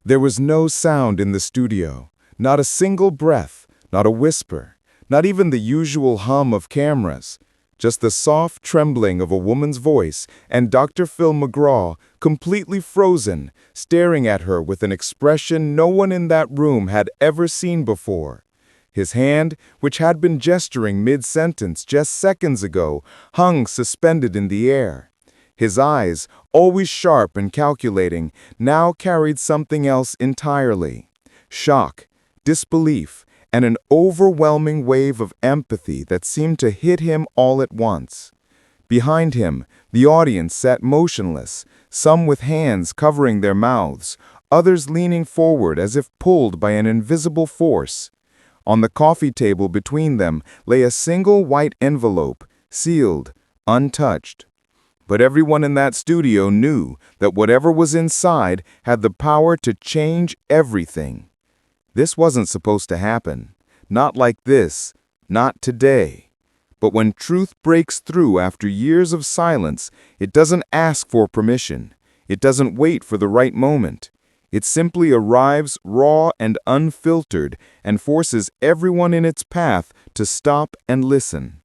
There was no sound in the studio, not a single breath, not a whisper, not even the usual hum of cameras. Just the soft trembling of a woman's voice and Dr. Phil McGraw, completely frozen, staring at her with an expression no one in that room had ever seen before. His hand, which had been gesturing mid-sentence just seconds ago, hung suspended in the air. His eyes, always sharp and calculating, now carried something else entirely: shock, disbelief, and an overwhelming wave of empathy that seemed to hit him all at once. Behind him, the audience sat motionless, some with hands covering their mouths, others leaning forward as if pulled by an invisible force. On the coffee table between them lay a single white envelope, sealed, untouched. But everyone in that studio knew that whatever was inside had the power to change everything. This wasn't supposed to happen. Not like this. Not today. But when truth breaks through after years of silence, it doesn't ask for permission. It doesn't wait for the right moment. It simply arrives raw and unfiltered and forces everyone in its path to stop and listen.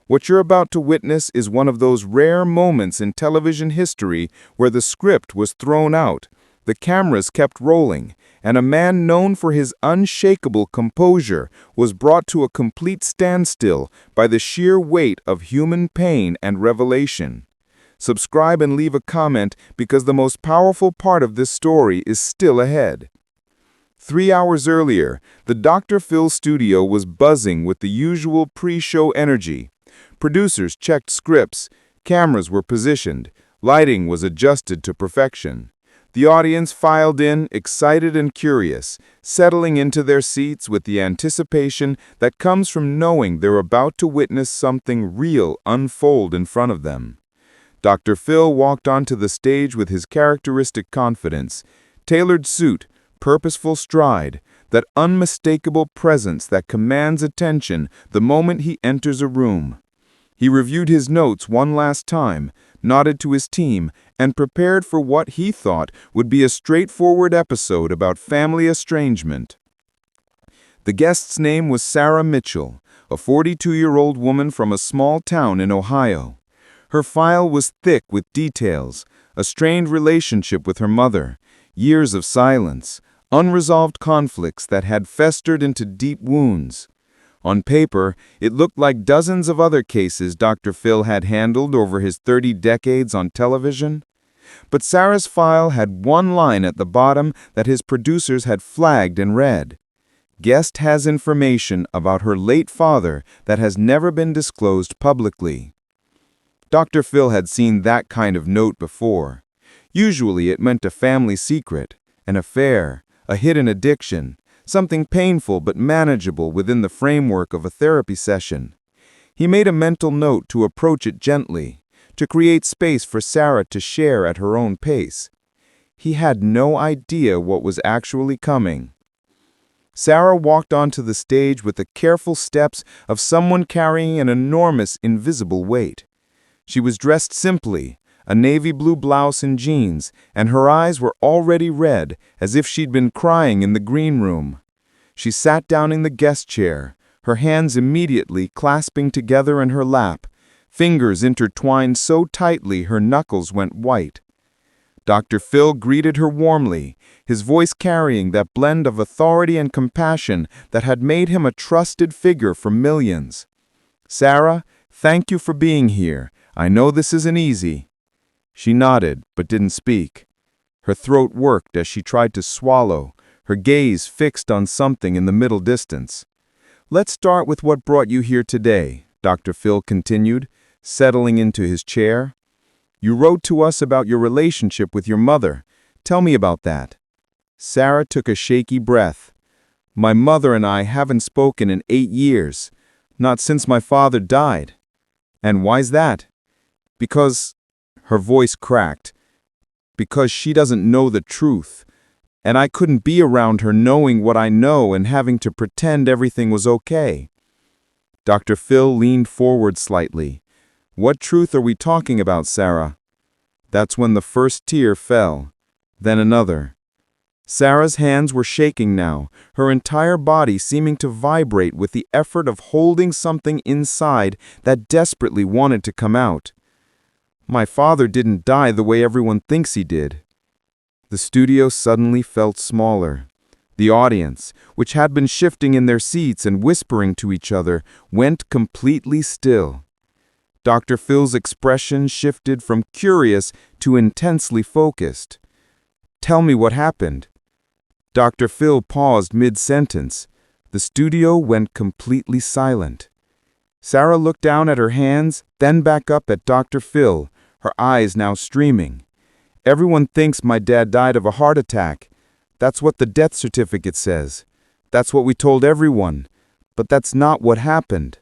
What you're about to witness is one of those rare moments in television history where the script was thrown out, the cameras kept rolling, and a man known for his unshakable composure was brought to a complete standstill by the sheer weight of human pain and revelation. Subscribe and leave a comment because the most powerful part of this story is still ahead. 3 hours earlier, the Dr. Phil studio was buzzing with the usual pre-show energy. Producers checked scripts, cameras were positioned, lighting was adjusted to perfection. The audience filed in, excited and curious, settling into their seats with the anticipation that comes from knowing they're about to witness something real unfold in front of them. Dr. Phil walked onto the stage with his characteristic confidence, tailored suit, purposeful stride, that unmistakable presence that commands attention the moment he enters a room. He reviewed his notes one last time, nodded to his team, and prepared for what he thought would be a straightforward episode about family estrangement. The guest's name was Sarah Mitchell, a 42-year-old woman from a small town in Ohio. Her file was thick with details: a strained relationship with her mother, years of silence, unresolved conflicts that had festered into deep wounds. On paper, it looked like dozens of other cases Dr. Phil had handled over his 30 decades on television. But Sarah's file had one line at the bottom that his producers had flagged and read: "Guest has information about her late father that has never been disclosed publicly." Dr. Phil had seen that kind of note before. Usually it meant a family secret, an affair, a hidden addiction, something painful but manageable within the framework of a therapy session. He made a mental note to approach it gently, to create space for Sarah to share at her own pace. He had no idea what was actually coming. Sarah walked onto the stage with the careful steps of someone carrying an enormous invisible weight. She was dressed simply, a navy blue blouse and jeans, and her eyes were already red, as if she'd been crying in the green room. She sat down in the guest chair, her hands immediately clasping together in her lap, fingers intertwined so tightly her knuckles went white. Dr. Phil greeted her warmly, his voice carrying that blend of authority and compassion that had made him a trusted figure for millions. "Sarah, thank you for being here. I know this isn't easy." She nodded, but didn't speak. Her throat worked as she tried to swallow, her gaze fixed on something in the middle distance. "Let's start with what brought you here today," Dr. Phil continued, settling into his chair. "You wrote to us about your relationship with your mother. Tell me about that." Sarah took a shaky breath. "My mother and I haven't spoken in 8 years, not since my father died." "And why's that?" "Because," her voice cracked, "because she doesn't know the truth. And I couldn't be around her knowing what I know and having to pretend everything was okay." Dr. Phil leaned forward slightly. "What truth are we talking about, Sarah?" That's when the first tear fell, then another. Sarah's hands were shaking now, her entire body seeming to vibrate with the effort of holding something inside that desperately wanted to come out. My father didn't die the way everyone thinks he did. The studio suddenly felt smaller. The audience, which had been shifting in their seats and whispering to each other, went completely still. Dr. Phil's expression shifted from curious to intensely focused. "Tell me what happened." Dr. Phil paused mid-sentence. The studio went completely silent. Sarah looked down at her hands, then back up at Dr. Phil, her eyes now streaming. "Everyone thinks my dad died of a heart attack. That's what the death certificate says. That's what we told everyone. But that's not what happened."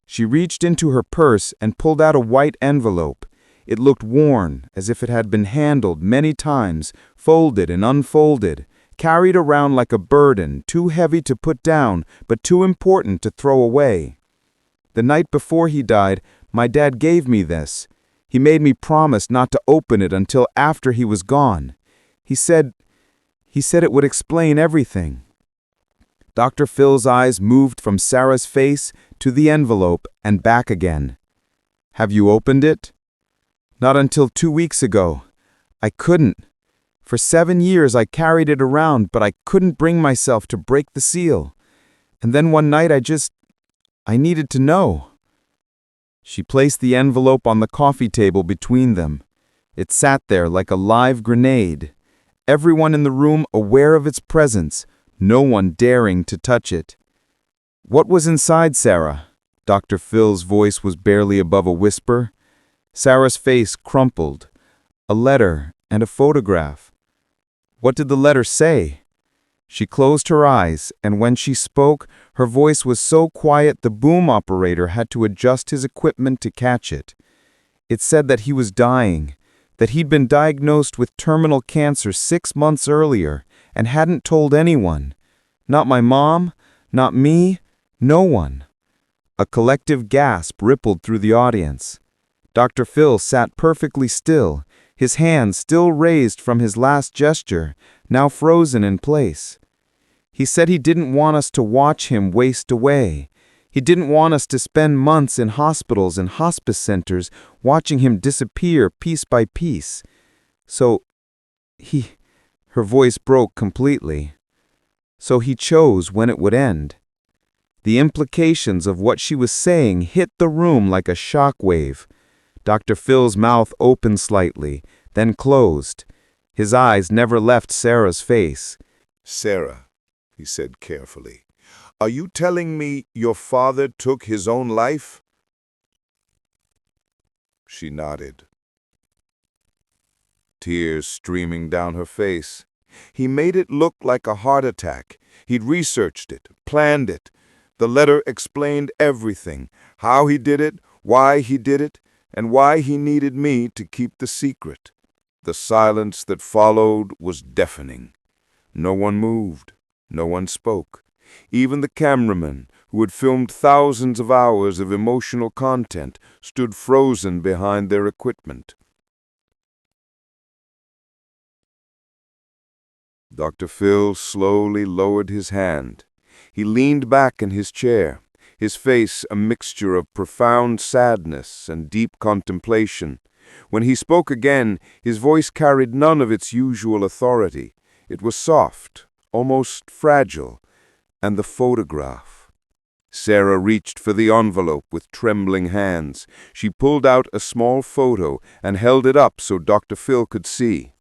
She reached into her purse and pulled out a white envelope. It looked worn, as if it had been handled many times, folded and unfolded, carried around like a burden, too heavy to put down, but too important to throw away. "The night before he died, my dad gave me this. He made me promise not to open it until after he was gone. He said it would explain everything." Dr. Phil's eyes moved from Sarah's face to the envelope and back again. "Have you opened it?" "Not until 2 weeks ago. I couldn't. For 7 years I carried it around, but I couldn't bring myself to break the seal. And then one night I needed to know." She placed the envelope on the coffee table between them. It sat there like a live grenade. Everyone in the room aware of its presence, no one daring to touch it. "What was inside, Sarah?" Dr. Phil's voice was barely above a whisper. Sarah's face crumpled. "A letter and a photograph." "What did the letter say?" She closed her eyes, and when she spoke, her voice was so quiet the boom operator had to adjust his equipment to catch it. It said that he was dying, that he'd been diagnosed with terminal cancer 6 months earlier and hadn't told anyone. Not my mom, not me, no one. A collective gasp rippled through the audience. Dr. Phil sat perfectly still, his hands still raised from his last gesture, now frozen in place. He said he didn't want us to watch him waste away. He didn't want us to spend months in hospitals and hospice centers watching him disappear piece by piece. So her voice broke completely. So he chose when it would end. The implications of what she was saying hit the room like a shock wave. Dr. Phil's mouth opened slightly, then closed. His eyes never left Sarah's face. "Sarah," he said carefully, "are you telling me your father took his own life?" She nodded, tears streaming down her face. "He made it look like a heart attack. He'd researched it, planned it. The letter explained everything, how he did it, why he did it, and why he needed me to keep the secret." The silence that followed was deafening. No one moved. No one spoke. Even the cameramen, who had filmed thousands of hours of emotional content, stood frozen behind their equipment. Dr. Phil slowly lowered his hand. He leaned back in his chair, his face a mixture of profound sadness and deep contemplation. When he spoke again, his voice carried none of its usual authority. It was soft, almost fragile. "And the photograph." Sarah reached for the envelope with trembling hands. She pulled out a small photo and held it up so Dr. Phil could see.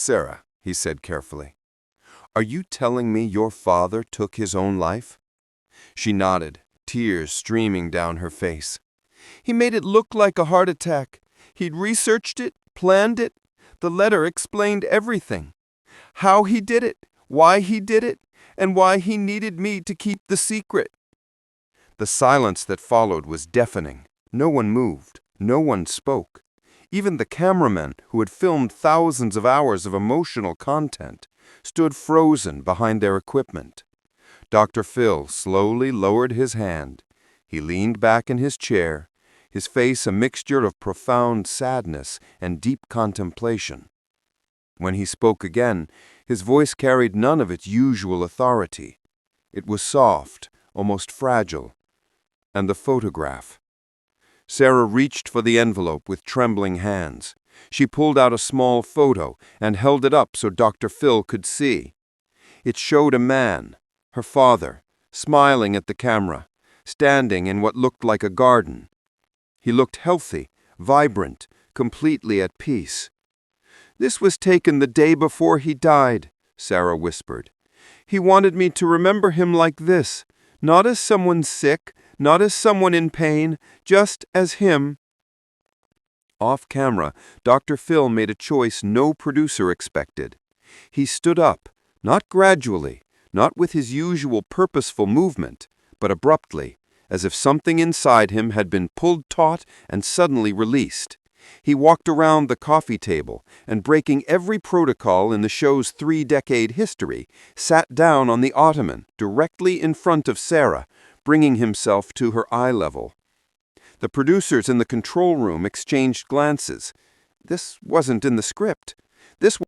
"Sarah," he said carefully, "are you telling me your father took his own life?" She nodded, tears streaming down her face. "He made it look like a heart attack. He'd researched it, planned it. The letter explained everything. How he did it, why he did it, and why he needed me to keep the secret." The silence that followed was deafening. No one moved. No one spoke. Even the cameramen, who had filmed thousands of hours of emotional content, stood frozen behind their equipment. Dr. Phil slowly lowered his hand. He leaned back in his chair, his face a mixture of profound sadness and deep contemplation. When he spoke again, his voice carried none of its usual authority. It was soft, almost fragile. And the photograph. Sarah reached for the envelope with trembling hands. She pulled out a small photo and held it up so Dr. Phil could see. It showed a man, her father, smiling at the camera, standing in what looked like a garden. He looked healthy, vibrant, completely at peace. "This was taken the day before he died," Sarah whispered. "He wanted me to remember him like this, not as someone sick, not as someone in pain, just as him." Off camera, Dr. Phil made a choice no producer expected. He stood up, not gradually, not with his usual purposeful movement, but abruptly, as if something inside him had been pulled taut and suddenly released. He walked around the coffee table and, breaking every protocol in the show's 3-decade history, sat down on the ottoman directly in front of Sarah, bringing himself to her eye level. The producers in the control room exchanged glances. This wasn't in the script. This